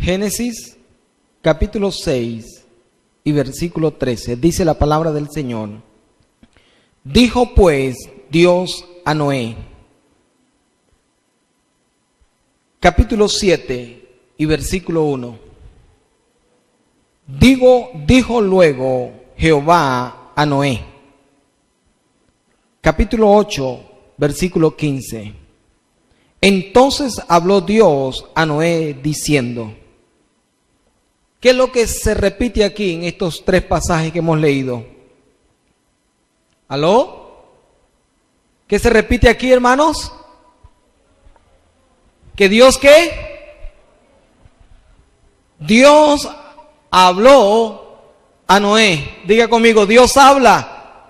Génesis capítulo 6 y versículo 13. Dice la palabra del Señor. Dijo pues Dios a Noé. Capítulo 7 y versículo 1. Dijo luego Jehová a Noé. Capítulo 8, versículo 15. Entonces habló Dios a Noé diciendo. ¿Qué es lo que se repite aquí en estos tres pasajes que hemos leído? ¿Aló? ¿Qué se repite aquí, hermanos? ¿Que Dios qué? Dios habló a Noé. Diga conmigo, Dios habla.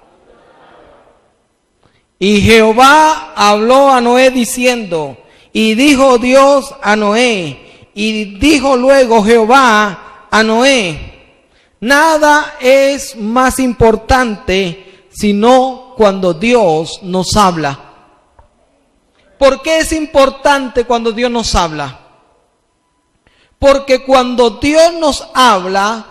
Y Jehová habló a Noé diciendo, y dijo Dios a Noé, y dijo luego Jehová a Noé, nada es más importante sino cuando Dios nos habla. ¿Por qué es importante cuando Dios nos habla? Porque cuando Dios nos habla,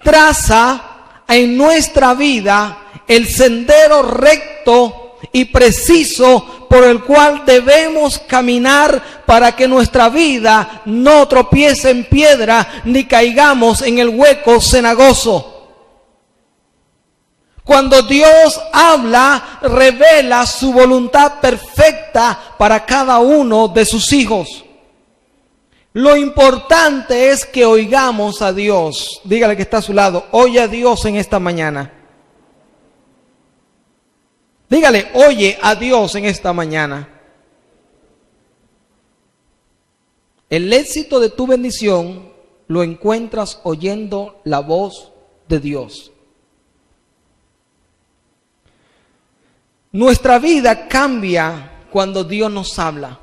traza en nuestra vida el sendero recto y preciso por el cual debemos caminar para que nuestra vida no tropiece en piedra ni caigamos en el hueco cenagoso. Cuando Dios habla, revela su voluntad perfecta para cada uno de sus hijos. Lo importante es que oigamos a Dios. Dígale que está a su lado, oye a Dios en esta mañana. Dígale, oye a Dios en esta mañana. El éxito de tu bendición lo encuentras oyendo la voz de Dios. Nuestra vida cambia cuando Dios nos habla.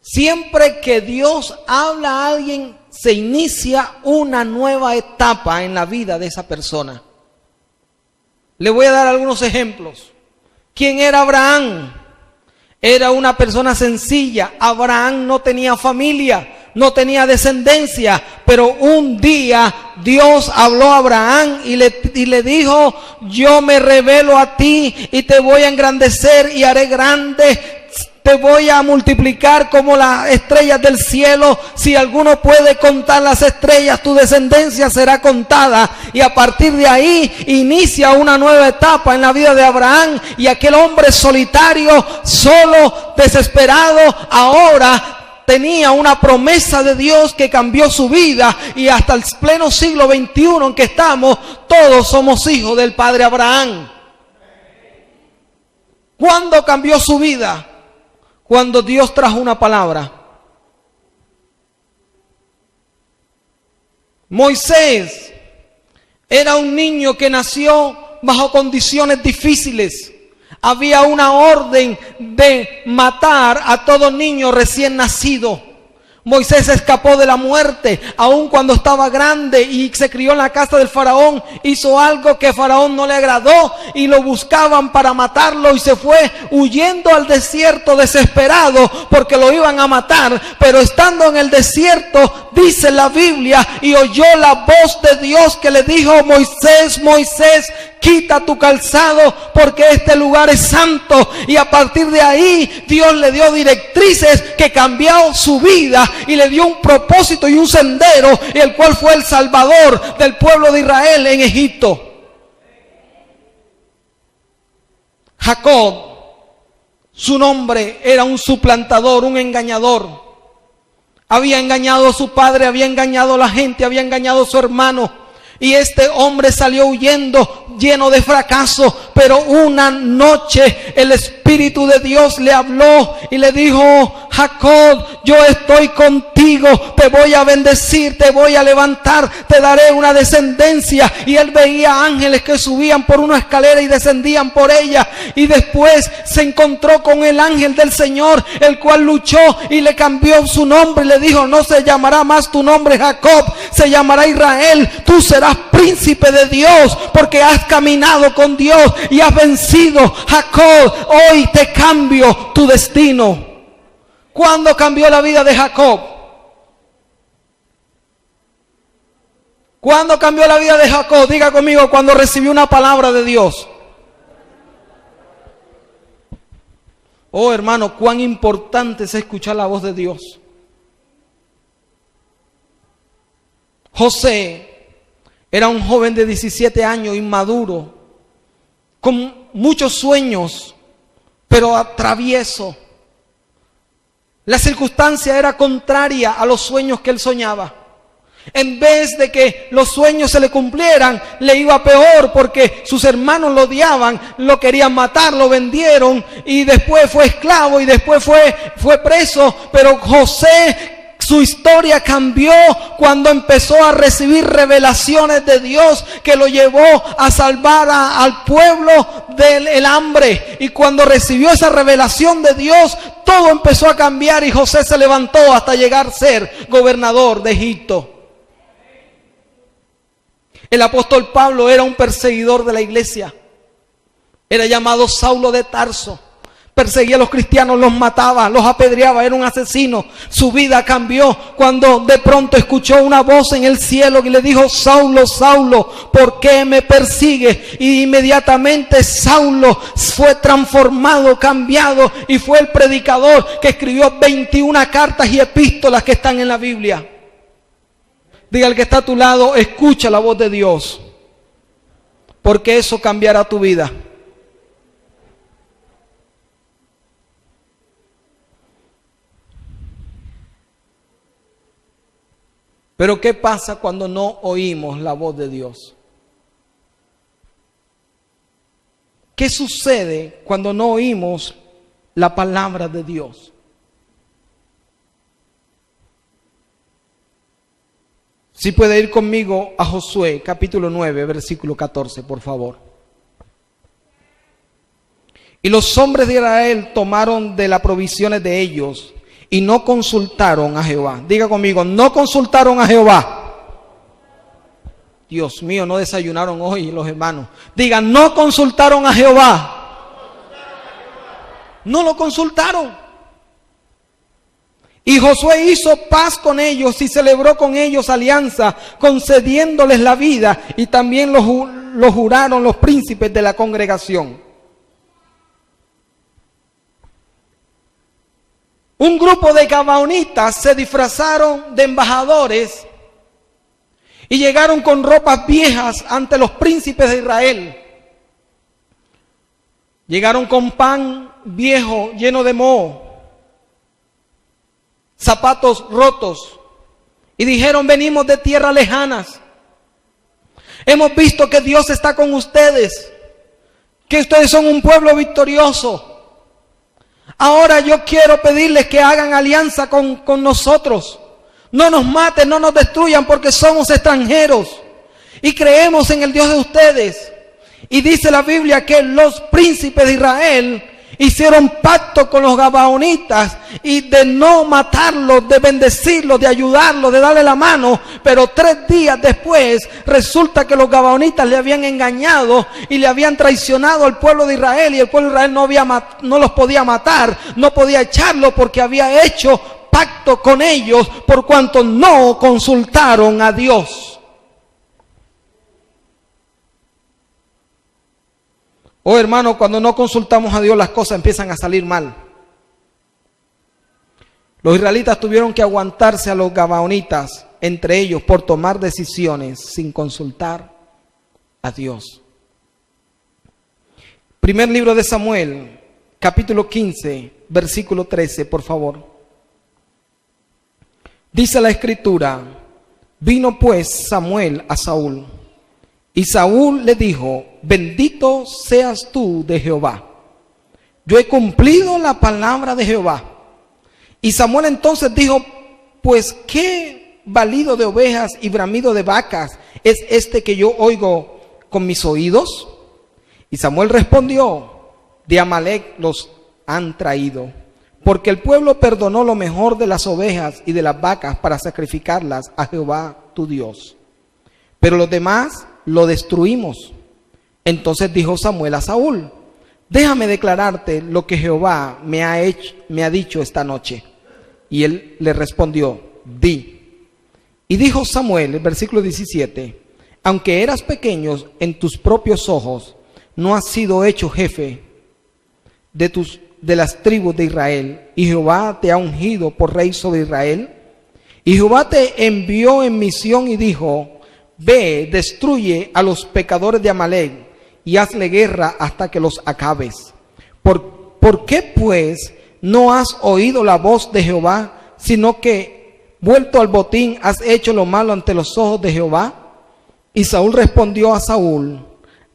Siempre que Dios habla a alguien, se inicia una nueva etapa en la vida de esa persona. Le voy a dar algunos ejemplos. ¿Quién era Abraham? Era una persona sencilla. Abraham no tenía familia, no tenía descendencia, pero un día Dios habló a Abraham y le dijo, yo me revelo a ti y te voy a engrandecer y haré grande. Te voy a multiplicar como las estrellas del cielo. Si alguno puede contar las estrellas, tu descendencia será contada. Y a partir de ahí inicia una nueva etapa en la vida de Abraham. Y aquel hombre solitario, solo, desesperado, ahora tenía una promesa de Dios que cambió su vida. Y hasta el pleno siglo XXI en que estamos, todos somos hijos del padre Abraham. ¿Cuándo cambió su vida? Cuando Dios trajo una palabra. Moisés era un niño que nació bajo condiciones difíciles. Había una orden de matar a todo niño recién nacido. Moisés escapó de la muerte, aun cuando estaba grande y se crió en la casa del faraón. Hizo algo que faraón no le agradó y lo buscaban para matarlo y se fue huyendo al desierto desesperado porque lo iban a matar. Pero estando en el desierto, dice la Biblia, y oyó la voz de Dios que le dijo, Moisés, Moisés, quita tu calzado porque este lugar es santo. Y a partir de ahí Dios le dio directrices que cambió su vida y le dio un propósito y un sendero, el cual fue el salvador del pueblo de Israel en Egipto. Jacob, su nombre era un suplantador, un engañador. Había engañado a su padre, había engañado a la gente, había engañado a su hermano. Y este hombre salió huyendo lleno de fracaso, pero una noche el Espíritu de Dios le habló y le dijo, Jacob, yo estoy contigo contigo, te voy a bendecir, te voy a levantar, te daré una descendencia. Y él veía ángeles que subían por una escalera y descendían por ella. Y después se encontró con el ángel del Señor, el cual luchó y le cambió su nombre y le dijo: no se llamará más tu nombre Jacob, se llamará Israel. Tú serás príncipe de Dios porque has caminado con Dios y has vencido. Jacob, hoy te cambio tu destino. ¿Cuándo cambió la vida de Jacob? ¿Cuándo cambió la vida de Jacob? Diga conmigo: cuando recibió una palabra de Dios. Oh, hermano, cuán importante es escuchar la voz de Dios. José era un joven de 17 años, inmaduro, con muchos sueños, pero travieso. La circunstancia era contraria a los sueños que él soñaba. En vez de que los sueños se le cumplieran, le iba peor porque sus hermanos lo odiaban, lo querían matar, lo vendieron y después fue esclavo y después fue preso. Pero José, su historia cambió cuando empezó a recibir revelaciones de Dios que lo llevó a salvar al pueblo del hambre. Y cuando recibió esa revelación de Dios, todo empezó a cambiar y José se levantó hasta llegar a ser gobernador de Egipto. El apóstol Pablo era un perseguidor de la iglesia. Era llamado Saulo de Tarso. Perseguía a los cristianos, los mataba, los apedreaba, era un asesino. Su vida cambió cuando de pronto escuchó una voz en el cielo que le dijo: Saulo, Saulo, ¿por qué me persigues? Y inmediatamente Saulo fue transformado, cambiado, y fue el predicador que escribió 21 cartas y epístolas que están en la Biblia. Diga al que está a tu lado: escucha la voz de Dios, porque eso cambiará tu vida. Pero ¿qué pasa cuando no oímos la voz de Dios? ¿Qué sucede cuando no oímos la palabra de Dios? Si puede ir conmigo a Josué, capítulo 9, versículo 14, por favor. Y los hombres de Israel tomaron de las provisiones de ellos y no consultaron a Jehová. Diga conmigo: no consultaron a Jehová. Dios mío, no desayunaron hoy los hermanos. Digan: no consultaron a Jehová. No lo consultaron. Y Josué hizo paz con ellos y celebró con ellos alianza, concediéndoles la vida, y también lo juraron los príncipes de la congregación. Un grupo de gabaonitas se disfrazaron de embajadores y llegaron con ropas viejas ante los príncipes de Israel. Llegaron con pan viejo lleno de moho, zapatos rotos, y dijeron: venimos de tierras lejanas. Hemos visto que Dios está con ustedes, que ustedes son un pueblo victorioso. Ahora yo quiero pedirles que hagan alianza con nosotros. No nos maten, no nos destruyan, porque somos extranjeros y creemos en el Dios de ustedes. Y dice la Biblia que los príncipes de Israel hicieron pacto con los gabaonitas y de no matarlos, de bendecirlos, de ayudarlos, de darle la mano. Pero 3 días después resulta que los gabaonitas le habían engañado y le habían traicionado al pueblo de Israel, y el pueblo de Israel no los podía matar, no podía echarlos, porque había hecho pacto con ellos por cuanto no consultaron a Dios. Oh, hermano, cuando no consultamos a Dios, las cosas empiezan a salir mal. Los israelitas tuvieron que aguantarse a los gabaonitas, entre ellos, por tomar decisiones sin consultar a Dios. Primer libro de Samuel, capítulo 15, versículo 13, por favor. Dice la Escritura: vino pues Samuel a Saúl, y Saúl le dijo: bendito seas tú de Jehová, yo he cumplido la palabra de Jehová. Y Samuel entonces dijo: pues qué balido de ovejas y bramido de vacas es este que yo oigo con mis oídos. Y Samuel respondió: de Amalec los han traído, porque el pueblo perdonó lo mejor de las ovejas y de las vacas para sacrificarlas a Jehová tu Dios, pero los demás lo destruimos. Entonces dijo Samuel a Saúl: déjame declararte lo que Jehová me ha dicho esta noche. Y él le respondió: di. Y dijo Samuel, el versículo 17: aunque eras pequeño en tus propios ojos, no has sido hecho jefe de las tribus de Israel, y Jehová te ha ungido por rey sobre Israel. Y Jehová te envió en misión y dijo: ve, destruye a los pecadores de Amalec y hazle guerra hasta que los acabes. ¿Por qué pues no has oído la voz de Jehová, sino que vuelto al botín has hecho lo malo ante los ojos de Jehová? Y Saúl respondió a Saúl: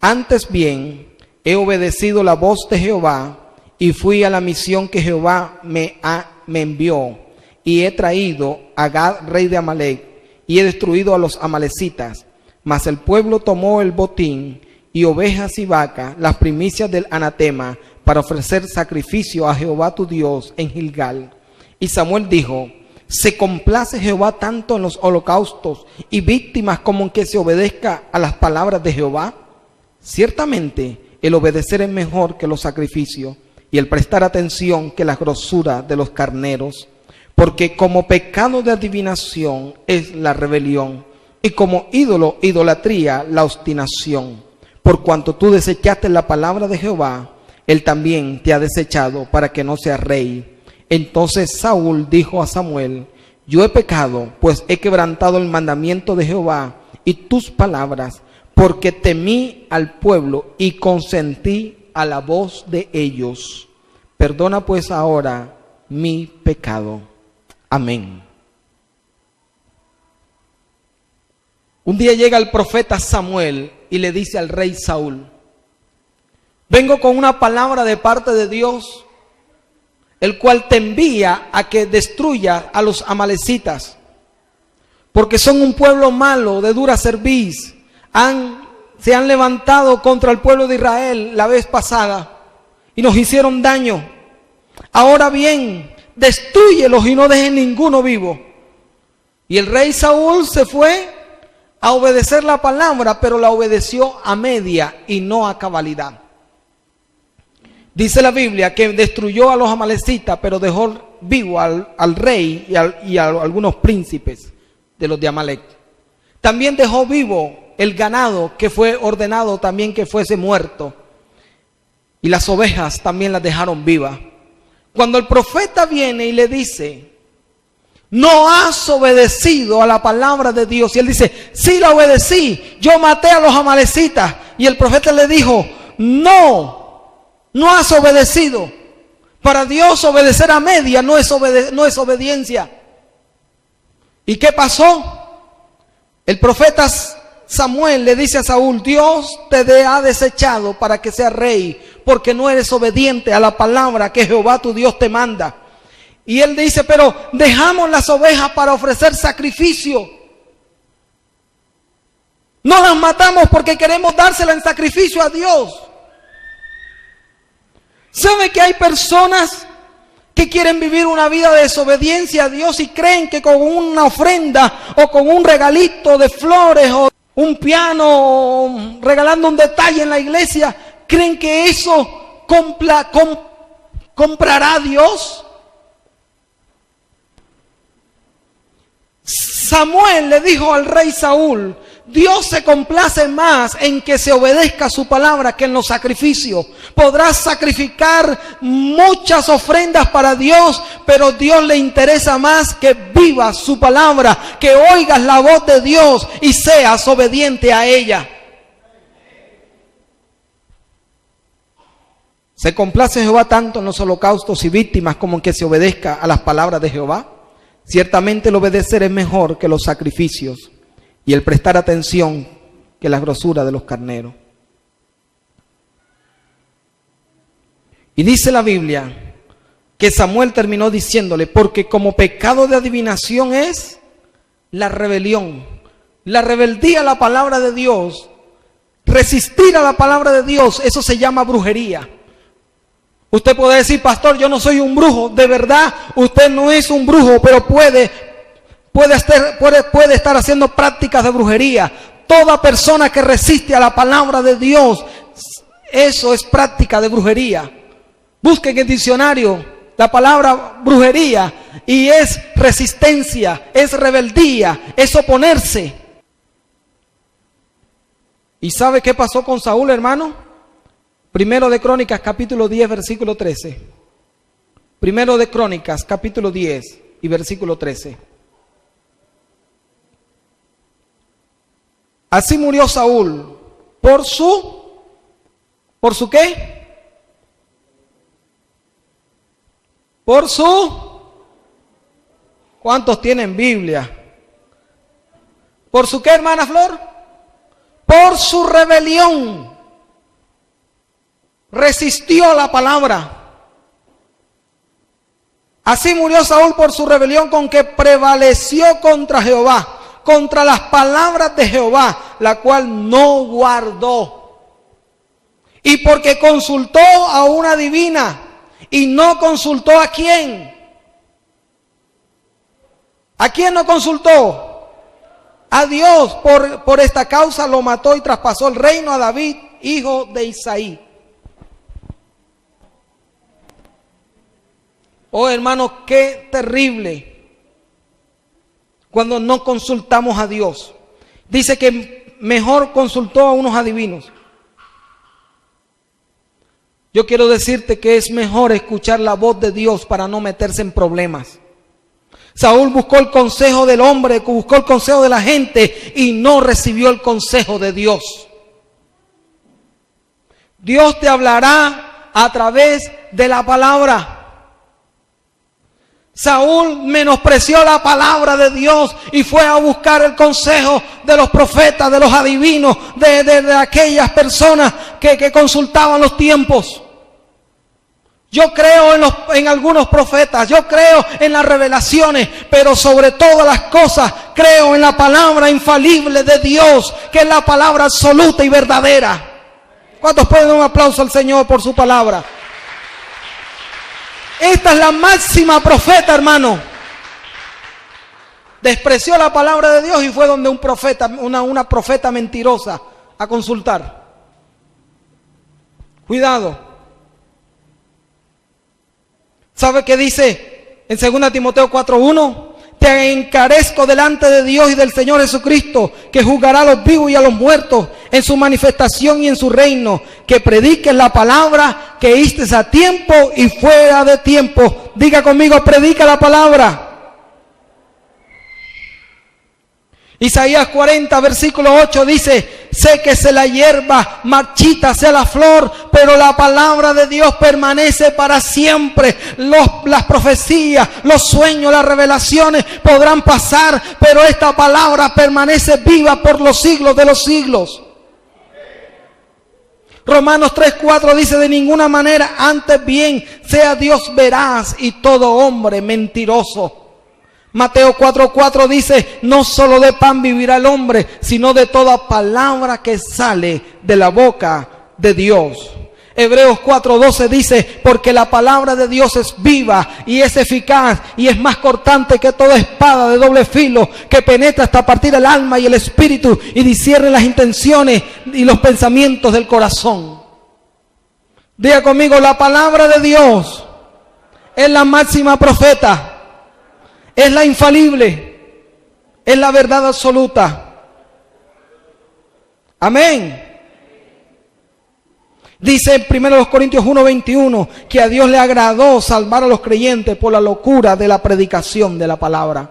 antes bien he obedecido la voz de Jehová y fui a la misión que Jehová me envió, y he traído a Agag, rey de Amalec, y he destruido a los amalecitas. Mas el pueblo tomó el botín y ovejas y vacas, las primicias del anatema, para ofrecer sacrificio a Jehová tu Dios en Gilgal. Y Samuel dijo: ¿se complace Jehová tanto en los holocaustos y víctimas como en que se obedezca a las palabras de Jehová? Ciertamente el obedecer es mejor que los sacrificios, y el prestar atención que la grosura de los carneros. Porque como pecado de adivinación es la rebelión, y como idolatría la obstinación. Por cuanto tú desechaste la palabra de Jehová, él también te ha desechado para que no seas rey. Entonces Saúl dijo a Samuel: yo he pecado, pues he quebrantado el mandamiento de Jehová y tus palabras, porque temí al pueblo y consentí a la voz de ellos. Perdona pues ahora mi pecado. Amén. Un día llega el profeta Samuel y le dice al rey Saúl: vengo con una palabra de parte de Dios, el cual te envía a que destruya a los amalecitas, porque son un pueblo malo, de dura cerviz. Se han levantado contra el pueblo de Israel la vez pasada y nos hicieron daño. Ahora bien, destrúyelos y no dejen ninguno vivo. Y el rey Saúl se fue a obedecer la palabra, pero la obedeció a media y no a cabalidad. Dice la Biblia que destruyó a los amalecitas, pero dejó vivo al rey y a algunos príncipes de los de Amalec. También dejó vivo el ganado, que fue ordenado también que fuese muerto. Y las ovejas también las dejaron vivas. Cuando el profeta viene y le dice: no has obedecido a la palabra de Dios, y él dice: sí la obedecí, yo maté a los amalecitas. Y el profeta le dijo: no has obedecido. Para Dios obedecer a media no es obediencia. ¿Y qué pasó? El profeta Samuel le dice a Saúl: Dios te ha desechado para que seas rey, porque no eres obediente a la palabra que Jehová tu Dios te manda. Y él dice: pero dejamos las ovejas para ofrecer sacrificio. No las matamos porque queremos dárselas en sacrificio a Dios. ¿Sabe que hay personas que quieren vivir una vida de desobediencia a Dios y creen que con una ofrenda o con un regalito de flores o un piano o regalando un detalle en la iglesia, creen que eso comprará a Dios? Samuel le dijo al rey Saúl: Dios se complace más en que se obedezca su palabra que en los sacrificios. Podrás sacrificar muchas ofrendas para Dios, pero Dios le interesa más que vivas su palabra, que oigas la voz de Dios y seas obediente a ella. ¿Se complace Jehová tanto en los holocaustos y víctimas como en que se obedezca a las palabras de Jehová? Ciertamente el obedecer es mejor que los sacrificios, y el prestar atención que la grosura de los carneros. Y dice la Biblia que Samuel terminó diciéndole, porque como pecado de adivinación es la rebelión, la rebeldía a la palabra de Dios, resistir a la palabra de Dios, eso se llama brujería. Usted puede decir, pastor, yo no soy un brujo. De verdad, usted no es un brujo, pero puede estar haciendo prácticas de brujería. Toda persona que resiste a la palabra de Dios, eso es práctica de brujería. Busquen en el diccionario la palabra brujería y es resistencia, es rebeldía, es oponerse. ¿Y sabe qué pasó con Saúl, hermano? Primero de Crónicas, capítulo 10, versículo 13. Primero de Crónicas, capítulo 10 y versículo 13. Así murió Saúl ¿por su qué? Por su, ¿cuántos tienen Biblia? ¿Por su qué, hermana Flor? Por su rebelión. Resistió a la palabra. Así murió Saúl por su rebelión con que prevaleció contra Jehová, contra las palabras de Jehová, la cual no guardó. Y porque consultó a una divina y no consultó a quién. ¿A quién no consultó? A Dios. Por esta causa lo mató y traspasó el reino a David, hijo de Isaí. Oh, hermano, qué terrible cuando no consultamos a Dios. Dice que mejor consultó a unos adivinos. Yo quiero decirte que es mejor escuchar la voz de Dios para no meterse en problemas. Saúl buscó el consejo del hombre, buscó el consejo de la gente y no recibió el consejo de Dios. Dios te hablará a través de la palabra. Saúl menospreció la palabra de Dios y fue a buscar el consejo de los profetas, de los adivinos, de aquellas personas que consultaban los tiempos. Yo creo en algunos profetas, yo creo en las revelaciones, pero sobre todas las cosas creo en la palabra infalible de Dios, que es la palabra absoluta y verdadera. ¿Cuántos pueden dar un aplauso al Señor por su palabra? Esta es la máxima profeta, hermano. Despreció la palabra de Dios y fue donde un profeta, una profeta mentirosa a consultar. Cuidado. ¿Sabe qué dice en 2 Timoteo 4:1? Te encarezco delante de Dios y del Señor Jesucristo, que juzgará a los vivos y a los muertos en su manifestación y en su reino, que prediques la palabra, que oístes a tiempo y fuera de tiempo. Diga conmigo, predica la palabra. Isaías 40, versículo 8 dice, séquese la hierba, marchítase la flor, pero la palabra de Dios permanece para siempre. Las profecías, los sueños, las revelaciones podrán pasar, pero esta palabra permanece viva por los siglos de los siglos. Romanos 3:4 dice, de ninguna manera, antes bien, sea Dios veraz y todo hombre mentiroso. Mateo 4:4 dice, no solo de pan vivirá el hombre, sino de toda palabra que sale de la boca de Dios. Hebreos 4:12 dice, porque la palabra de Dios es viva y es eficaz y es más cortante que toda espada de doble filo, que penetra hasta partir el alma y el espíritu y discierne las intenciones y los pensamientos del corazón. Diga conmigo, la palabra de Dios es la máxima profeta. Es la infalible, es la verdad absoluta. Amén. Dice en 1 Corintios 1:21 que a Dios le agradó salvar a los creyentes por la locura de la predicación de la palabra.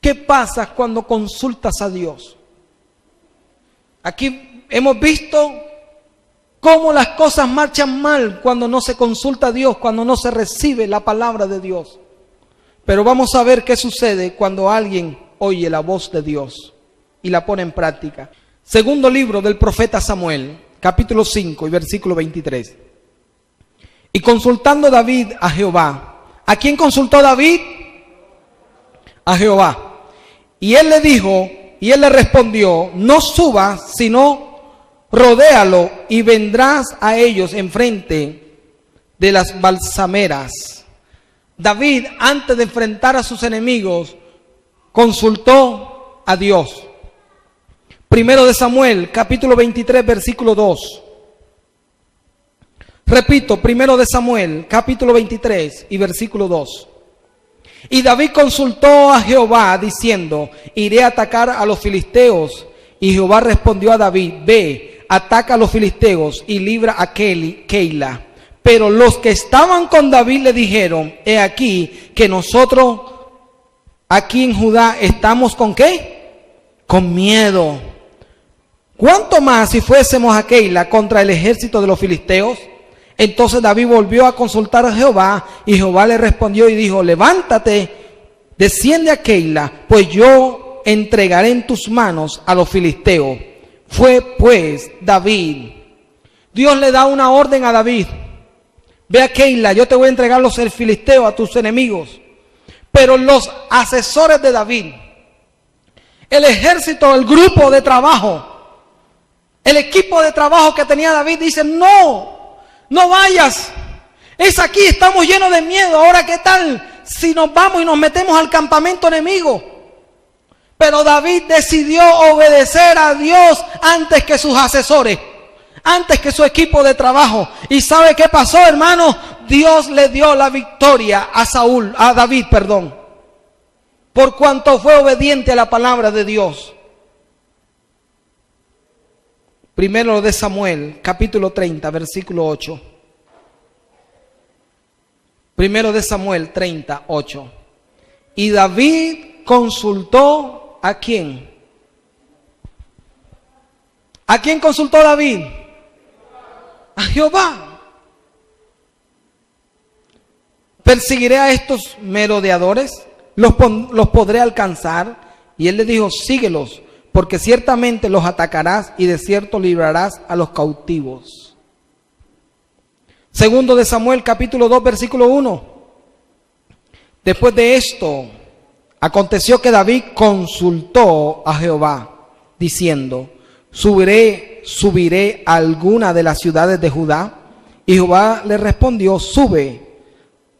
¿Qué pasa cuando consultas a Dios? Aquí hemos visto cómo las cosas marchan mal cuando no se consulta a Dios, cuando no se recibe la palabra de Dios. Pero vamos a ver qué sucede cuando alguien oye la voz de Dios y la pone en práctica. Segundo libro del profeta Samuel, capítulo 5 y versículo 23. Y consultando David a Jehová. ¿A quién consultó David? A Jehová. Y él le dijo, y él le respondió, no subas, sino rodéalo y vendrás a ellos enfrente de las balsameras. David, antes de enfrentar a sus enemigos, consultó a Dios. Primero de Samuel, capítulo 23, versículo 2. Repito, primero de Samuel, capítulo 23 y versículo 2. Y David consultó a Jehová diciendo, iré a atacar a los filisteos. Y Jehová respondió a David, ve, ataca a los filisteos y libra a Keila. Pero los que estaban con David le dijeron, he aquí que nosotros aquí en Judá estamos ¿con qué? Con miedo. ¿Cuánto más si fuésemos a Keila contra el ejército de los filisteos? Entonces David volvió a consultar a Jehová y Jehová le respondió y dijo, levántate, desciende a Keila, pues yo entregaré en tus manos a los filisteos. Fue pues David. Dios le da una orden a David. Ve a Keila, yo te voy a entregar los filisteos a tus enemigos. Pero los asesores de David, el ejército, el grupo de trabajo, el equipo de trabajo que tenía David, dicen, no vayas, es aquí, estamos llenos de miedo. Ahora, ¿qué tal si nos vamos y nos metemos al campamento enemigo? Pero David decidió obedecer a Dios antes que sus asesores, antes que su equipo de trabajo. ¿Y sabe qué pasó, hermano? Dios le dio la victoria a David, por cuanto fue obediente a la palabra de Dios. Primero de Samuel, capítulo 30, versículo 8. Primero de Samuel 30, 8. Y David consultó ¿a quién? ¿A quién consultó David? A Jehová. ¿Perseguiré a estos merodeadores? ¿Los podré alcanzar? Y él le dijo, síguelos, porque ciertamente los atacarás y de cierto librarás a los cautivos. Segundo de Samuel, capítulo 2, versículo 1. Después de esto, aconteció que David consultó a Jehová, diciendo, ¿subiré a alguna de las ciudades de Judá? Y Jehová le respondió, sube.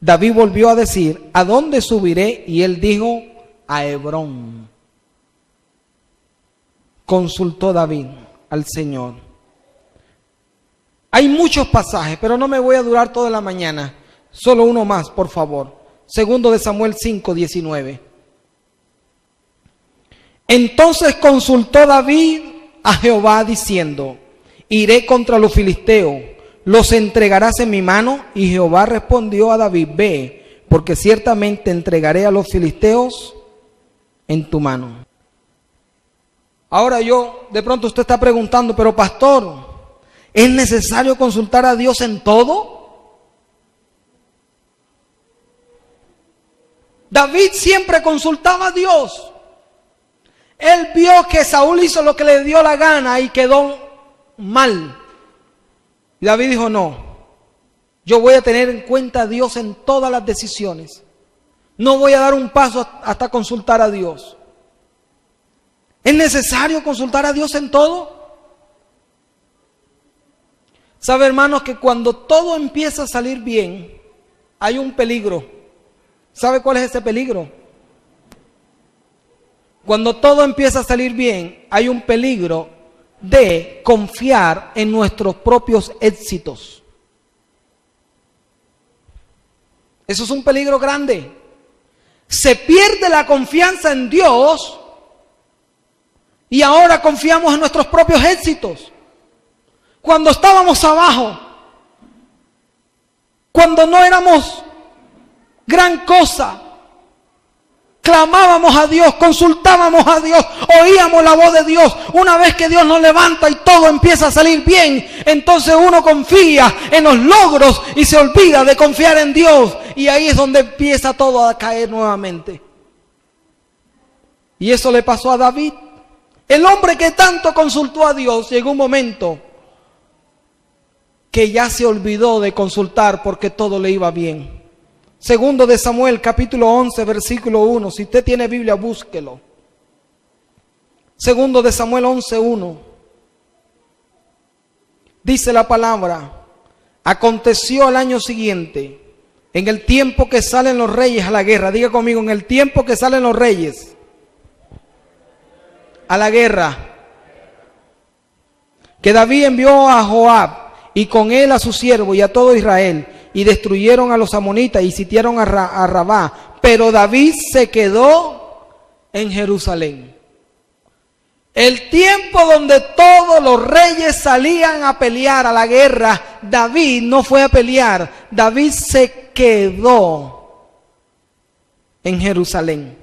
David volvió a decir, ¿a dónde subiré? Y él dijo, a Hebrón. Consultó David al Señor. Hay muchos pasajes, pero no me voy a durar toda la mañana. Solo uno más, por favor. Segundo de Samuel 5, 19. Entonces consultó David a Jehová diciendo, iré contra los filisteos, los entregarás en mi mano. Y Jehová respondió a David, ve, porque ciertamente entregaré a los filisteos en tu mano. Ahora de pronto usted está preguntando, pero pastor, ¿es necesario consultar a Dios en todo? David siempre consultaba a Dios. Él vio que Saúl hizo lo que le dio la gana y quedó mal. Y David dijo, no, yo voy a tener en cuenta a Dios en todas las decisiones. No voy a dar un paso hasta consultar a Dios. ¿Es necesario consultar a Dios en todo? Sabe, hermanos, que cuando todo empieza a salir bien, hay un peligro. ¿Sabe cuál es ese peligro? Cuando todo empieza a salir bien, hay un peligro de confiar en nuestros propios éxitos. Eso es un peligro grande. Se pierde la confianza en Dios y ahora confiamos en nuestros propios éxitos. Cuando estábamos abajo, cuando no éramos gran cosa, clamábamos a Dios, consultábamos a Dios, oíamos la voz de Dios. Una vez que Dios nos levanta y todo empieza a salir bien, entonces uno confía en los logros y se olvida de confiar en Dios. Y ahí es donde empieza todo a caer nuevamente. Y eso le pasó a David. El hombre que tanto consultó a Dios, llegó un momento que ya se olvidó de consultar porque todo le iba bien. Segundo de Samuel, capítulo 11, versículo 1. Si usted tiene Biblia, búsquelo. Segundo de Samuel 11, 1. Dice la palabra: aconteció al año siguiente, en el tiempo que salen los reyes a la guerra. Diga conmigo, en el tiempo que salen los reyes a la guerra, que David envió a Joab y con él a su siervo y a todo Israel, y destruyeron a los amonitas y sitiaron a Rabá. Pero David se quedó en Jerusalén. El tiempo donde todos los reyes salían a pelear a la guerra, David no fue a pelear. David se quedó en Jerusalén.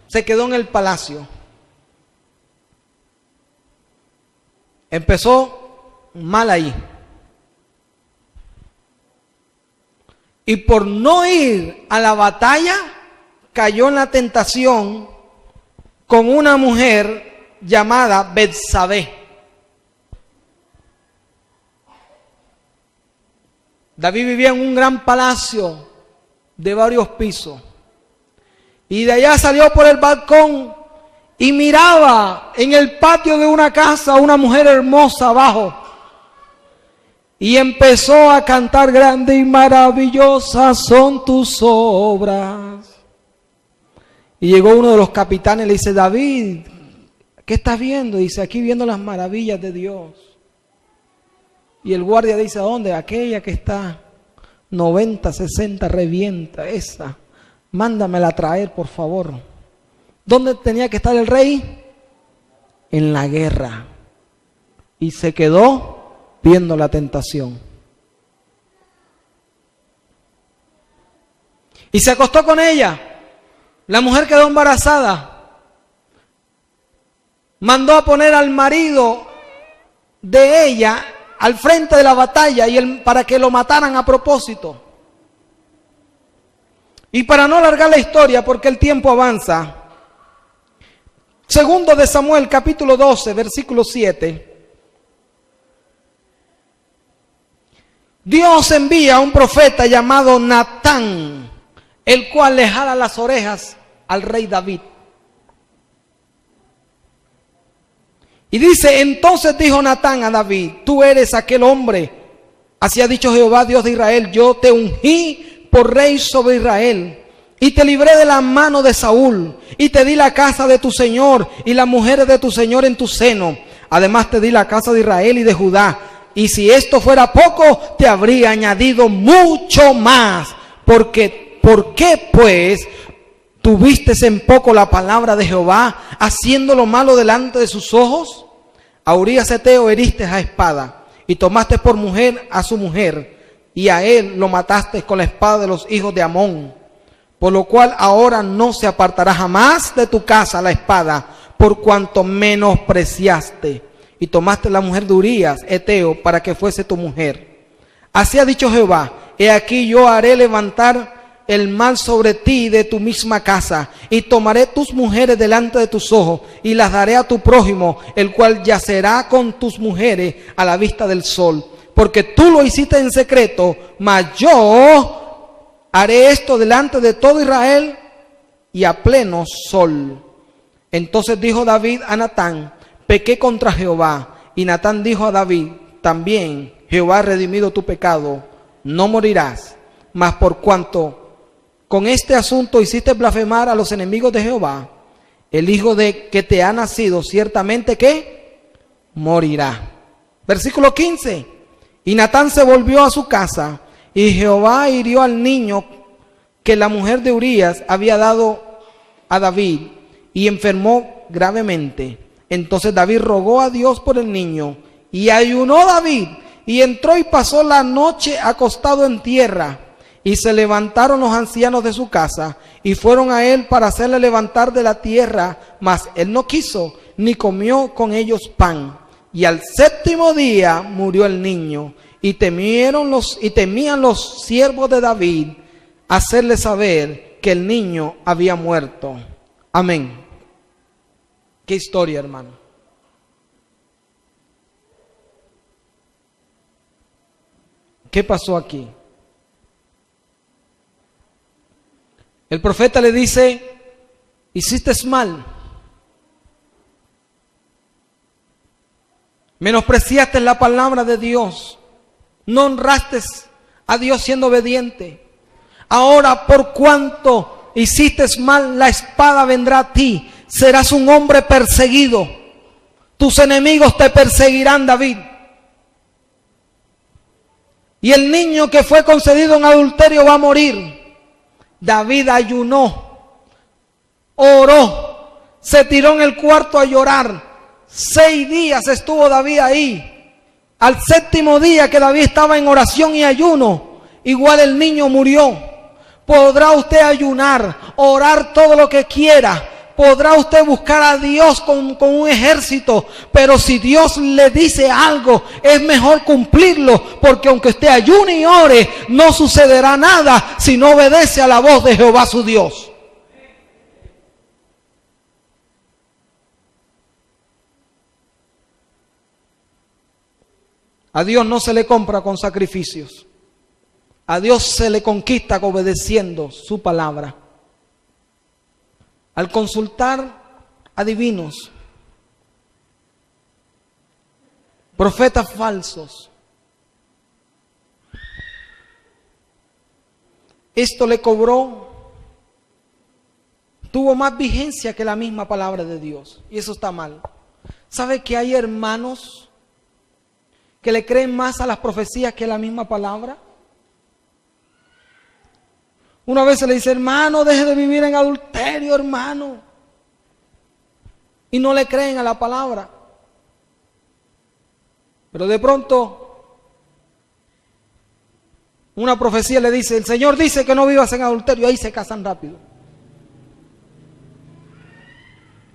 Se quedó en el palacio. Empezó mal ahí. Y por no ir a la batalla, cayó en la tentación con una mujer llamada Betsabé. David vivía en un gran palacio de varios pisos. Y de allá salió por el balcón y miraba en el patio de una casa a una mujer hermosa abajo. Y empezó a cantar: grande y maravillosas son tus obras. Y llegó uno de los capitanes y le dice: David, ¿qué estás viendo? Dice: aquí viendo las maravillas de Dios. Y el guardia dice: ¿a dónde? Aquella que está 90, 60, revienta, esa. Mándamela a traer, por favor. ¿Dónde tenía que estar el rey? En la guerra. Y se quedó viendo la tentación. Y se acostó con ella. La mujer quedó embarazada. Mandó a poner al marido de ella al frente de la batalla para que lo mataran a propósito. Y para no alargar la historia, porque el tiempo avanza, segundo de Samuel, capítulo 12, versículo 7. Dios envía a un profeta llamado Natán, el cual le jala las orejas al rey David. Y dice: entonces dijo Natán a David: tú eres aquel hombre. Así ha dicho Jehová, Dios de Israel: yo te ungí por rey sobre Israel, y te libré de la mano de Saúl, y te di la casa de tu señor y las mujeres de tu señor en tu seno. Además te di la casa de Israel y de Judá. Y si esto fuera poco, te habría añadido mucho más. ¿Por qué pues tuviste en poco la palabra de Jehová, haciendo lo malo delante de sus ojos? A Urías Eteo heriste a espada, y tomaste por mujer a su mujer, y a él lo mataste con la espada de los hijos de Amón. Por lo cual ahora no se apartará jamás de tu casa la espada, por cuanto menospreciaste, y tomaste la mujer de Urías Eteo para que fuese tu mujer. Así ha dicho Jehová: he aquí yo haré levantar el mal sobre ti de tu misma casa, y tomaré tus mujeres delante de tus ojos, y las daré a tu prójimo, el cual yacerá con tus mujeres a la vista del sol. Porque tú lo hiciste en secreto, mas yo haré esto delante de todo Israel y a pleno sol. Entonces dijo David a Natán: pequé contra Jehová. Y Natán dijo a David: también Jehová ha redimido tu pecado, no morirás. Mas por cuanto con este asunto hiciste blasfemar a los enemigos de Jehová, el hijo de que te ha nacido ciertamente que morirá. Versículo 15. Y Natán se volvió a su casa, y Jehová hirió al niño que la mujer de Urías había dado a David, y enfermó gravemente. Entonces David rogó a Dios por el niño, y ayunó David, y entró y pasó la noche acostado en tierra. Y se levantaron los ancianos de su casa, y fueron a él para hacerle levantar de la tierra, mas él no quiso, ni comió con ellos pan. Y al séptimo día murió el niño, y temían los siervos de David hacerle saber que el niño había muerto. Amén. Qué historia, hermano. ¿Qué pasó aquí? El profeta le dice, hiciste mal. Menospreciaste la palabra de Dios. No honraste a Dios siendo obediente. Ahora, por cuanto hiciste mal, la espada vendrá a ti. Serás un hombre perseguido. Tus enemigos te perseguirán, David. Y el niño que fue concedido en adulterio va a morir. David ayunó, oró, se tiró en el cuarto a llorar. 6 días estuvo David ahí. Al 7º día que David estaba en oración y ayuno, igual el niño murió. Podrá usted ayunar, orar todo lo que quiera. Podrá usted buscar a Dios con un ejército, pero si Dios le dice algo, es mejor cumplirlo, porque aunque usted ayune y ore, no sucederá nada si no obedece a la voz de Jehová su Dios. A Dios no se le compra con sacrificios. A Dios se le conquista obedeciendo su palabra. Al consultar adivinos, profetas falsos, esto le tuvo más vigencia que la misma palabra de Dios, y eso está mal. ¿Sabe que hay hermanos que le creen más a las profecías que a la misma palabra? Una vez se le dice, hermano, deje de vivir en adulterio, hermano. Y no le creen a la palabra. Pero de pronto, una profecía le dice, el Señor dice que no vivas en adulterio. Ahí se casan rápido.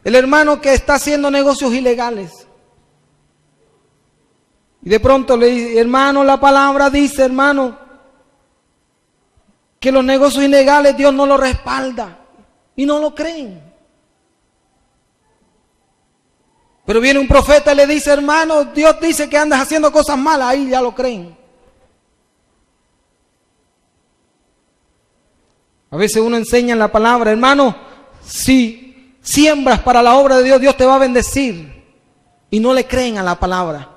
El hermano que está haciendo negocios ilegales. Y de pronto le dice, hermano, la palabra dice, hermano, que los negocios ilegales Dios no los respalda. Y no lo creen. Pero viene un profeta y le dice, hermano, Dios dice que andas haciendo cosas malas. Ahí ya lo creen. A veces uno enseña en la palabra, hermano, si siembras para la obra de Dios, Dios te va a bendecir. Y no le creen a la palabra.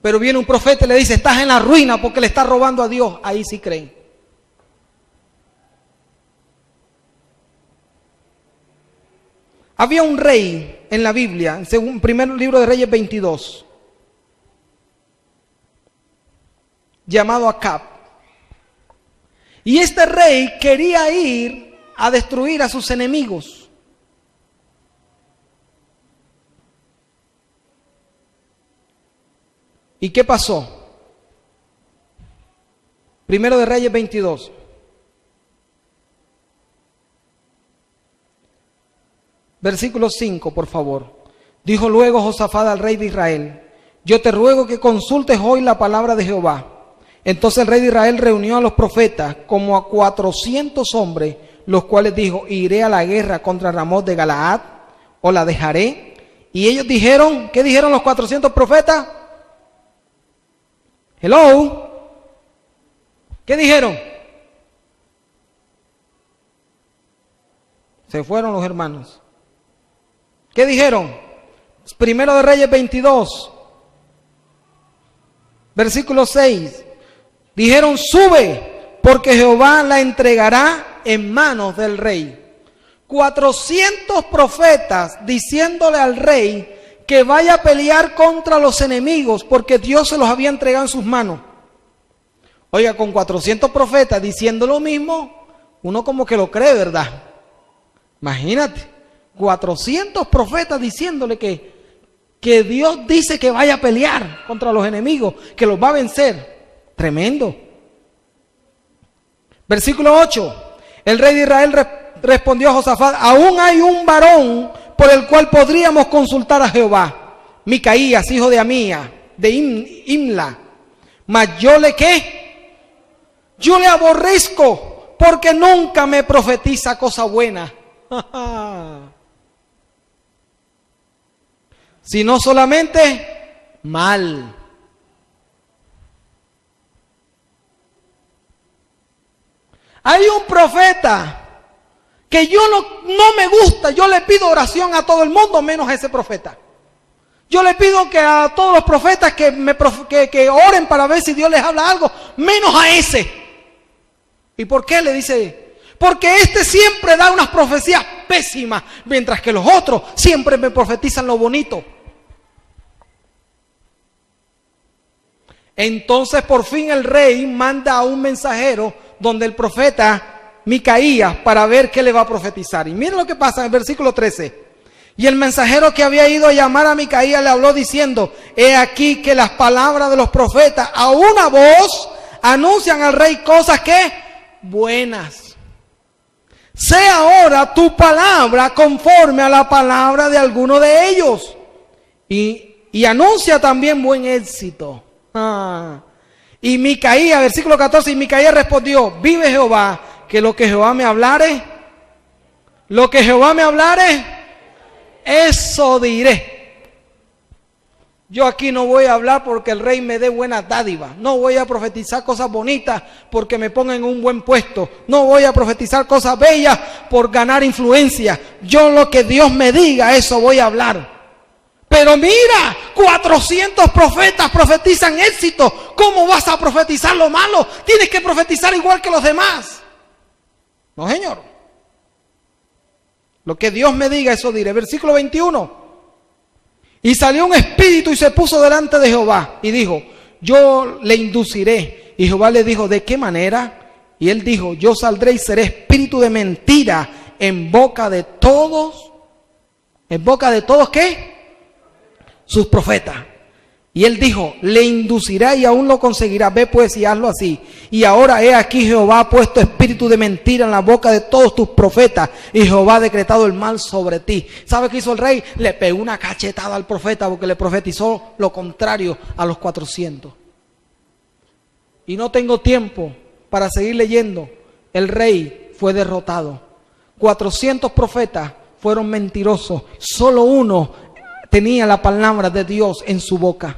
Pero viene un profeta y le dice, estás en la ruina porque le estás robando a Dios. Ahí sí creen. Había un rey en la Biblia, en primer libro de Reyes 22, llamado Acab. Y este rey quería ir a destruir a sus enemigos. ¿Y qué pasó? Primero de Reyes 22. Versículo 5, por favor. Dijo luego Josafat al rey de Israel, yo te ruego que consultes hoy la palabra de Jehová. Entonces el rey de Israel reunió a los profetas como a 400 hombres, los cuales dijo, iré a la guerra contra Ramot de Galaad, o la dejaré. Y ellos dijeron, ¿qué dijeron los 400 profetas? Hello. ¿Qué dijeron? Se fueron los hermanos. ¿Qué dijeron? Primero de Reyes 22, versículo 6. Dijeron, sube, porque Jehová la entregará en manos del rey. 400 profetas diciéndole al rey que vaya a pelear contra los enemigos, porque Dios se los había entregado en sus manos. Oiga, con 400 profetas diciendo lo mismo, uno como que lo cree, ¿verdad? Imagínate. 400 profetas diciéndole que Dios dice que vaya a pelear contra los enemigos, que los va a vencer. Tremendo. Versículo 8. El rey de Israel respondió a Josafat, aún hay un varón por el cual podríamos consultar a Jehová, Micaías, hijo de Amía, de Imla. Mas yo le ¿qué? Yo le aborrezco, porque nunca me profetiza cosa buena. sino solamente mal. Hay un profeta que yo no me gusta, yo le pido oración a todo el mundo menos a ese profeta. Yo le pido que a todos los profetas que oren para ver si Dios les habla algo, menos a ese. ¿Y por qué? Le dice, porque este siempre da unas profecías pésimas, mientras que los otros siempre me profetizan lo bonito. Entonces por fin el rey manda a un mensajero donde el profeta Micaías para ver qué le va a profetizar. Y miren lo que pasa en el versículo 13. Y el mensajero que había ido a llamar a Micaías le habló diciendo, he aquí que las palabras de los profetas a una voz anuncian al rey cosas que buenas. Sea ahora tu palabra conforme a la palabra de alguno de ellos. Y anuncia también buen éxito. Y Micaías, versículo 14, y Micaías respondió, vive Jehová, que lo que Jehová me hablare, eso diré. Yo aquí no voy a hablar porque el rey me dé buenas dádivas. No voy a profetizar cosas bonitas porque me pongan en un buen puesto. No voy a profetizar cosas bellas por ganar influencia. Yo lo que Dios me diga, eso voy a hablar. Pero mira, 400 profetas profetizan éxito. ¿Cómo vas a profetizar lo malo? Tienes que profetizar igual que los demás. No, señor. Lo que Dios me diga, eso diré. Versículo 21. Y salió un espíritu y se puso delante de Jehová y dijo, yo le induciré. Y Jehová le dijo, ¿de qué manera? Y él dijo, yo saldré y seré espíritu de mentira en boca de todos. ¿En boca de todos qué? Sus profetas. Y él dijo, le inducirá y aún lo conseguirá. Ve pues y hazlo así. Y ahora he aquí Jehová ha puesto espíritu de mentira en la boca de todos tus profetas. Y Jehová ha decretado el mal sobre ti. ¿Sabe qué hizo el rey? Le pegó una cachetada al profeta porque le profetizó lo contrario a los 400. Y no tengo tiempo para seguir leyendo. El rey fue derrotado. 400 profetas fueron mentirosos. Solo uno tenía la palabra de Dios en su boca.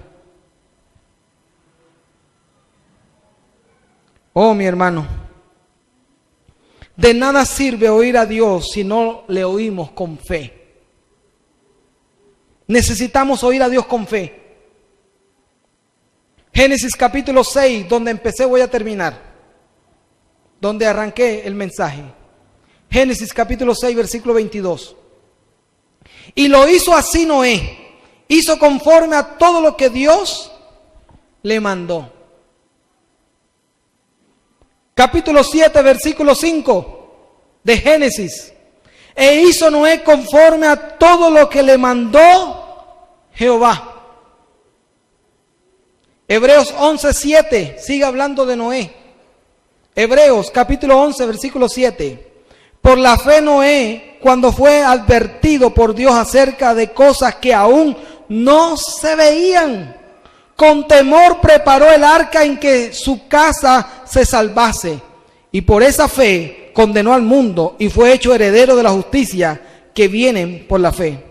Oh, mi hermano, de nada sirve oír a Dios si no le oímos con fe. Necesitamos oír a Dios con fe. Génesis capítulo 6, donde empecé voy a terminar. Donde arranqué el mensaje. Génesis capítulo 6, versículo 22. Y lo hizo así Noé. Hizo conforme a todo lo que Dios le mandó. Capítulo 7, versículo 5 de Génesis. E hizo Noé conforme a todo lo que le mandó Jehová. Hebreos 11, 7, sigue hablando de Noé. Hebreos capítulo 11, versículo 7. Por la fe Noé, cuando fue advertido por Dios acerca de cosas que aún no se veían, con temor preparó el arca en que su casa se salvase. Y por esa fe condenó al mundo y fue hecho heredero de la justicia que vienen por la fe.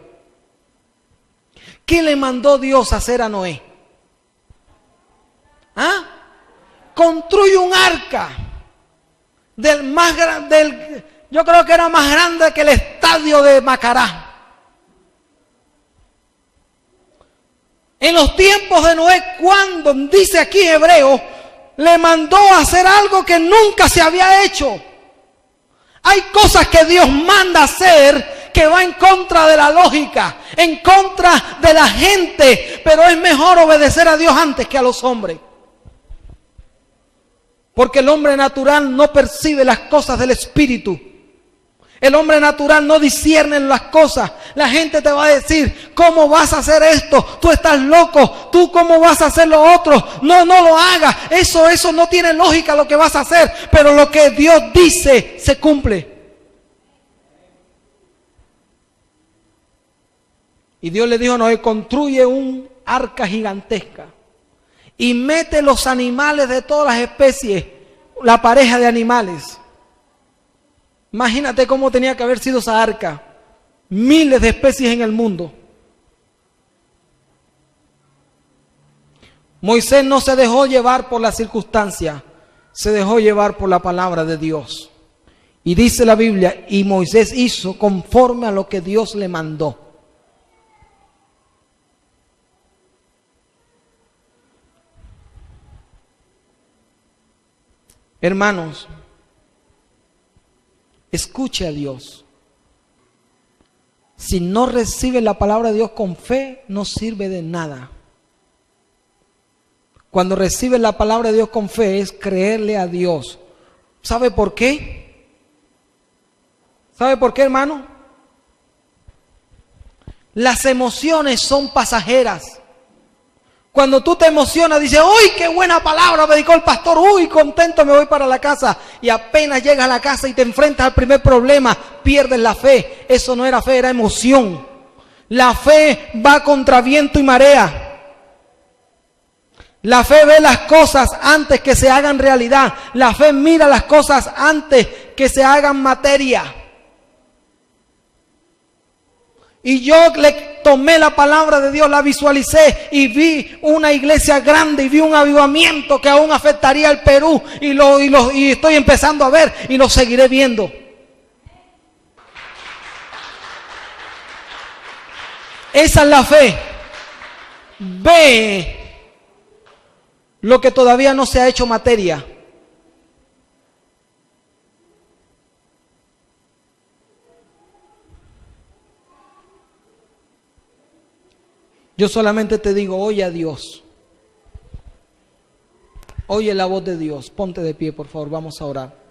¿Qué le mandó Dios hacer a Noé? Construye un arca yo creo que era más grande que el estadio de Macará. En los tiempos de Noé, cuando dice aquí Hebreo, le mandó a hacer algo que nunca se había hecho. Hay cosas que Dios manda hacer que va en contra de la lógica, en contra de la gente, pero es mejor obedecer a Dios antes que a los hombres. Porque el hombre natural no percibe las cosas del Espíritu. El hombre natural no discierne las cosas. La gente te va a decir, ¿cómo vas a hacer esto? Tú estás loco. ¿Tú cómo vas a hacer lo otro? No lo hagas. Eso no tiene lógica lo que vas a hacer. Pero lo que Dios dice se cumple. Y Dios le dijo a Noé, construye un arca gigantesca. Y mete los animales de todas las especies, la pareja de animales. Imagínate cómo tenía que haber sido esa arca. Miles de especies en el mundo. Moisés no se dejó llevar por la circunstancia, se dejó llevar por la palabra de Dios. Y dice la Biblia, y Moisés hizo conforme a lo que Dios le mandó. Hermanos, escuche a Dios. Si no recibe la palabra de Dios con fe, no sirve de nada. Cuando recibe la palabra de Dios con fe es creerle a Dios. ¿Sabe por qué? ¿Sabe por qué, hermano? Las emociones son pasajeras. Cuando tú te emocionas, dices, ¡uy, qué buena palabra predicó el pastor! ¡Uy, contento me voy para la casa! Y apenas llegas a la casa y te enfrentas al primer problema, pierdes la fe. Eso no era fe, era emoción. La fe va contra viento y marea. La fe ve las cosas antes que se hagan realidad. La fe mira las cosas antes que se hagan materia. Y yo le tomé la palabra de Dios, la visualicé y vi una iglesia grande y vi un avivamiento que aún afectaría al Perú y estoy empezando a ver y lo seguiré viendo. Esa es la fe. Ve lo que todavía no se ha hecho materia. Yo solamente te digo, oye a Dios. Oye la voz de Dios. Ponte de pie, por favor, vamos a orar.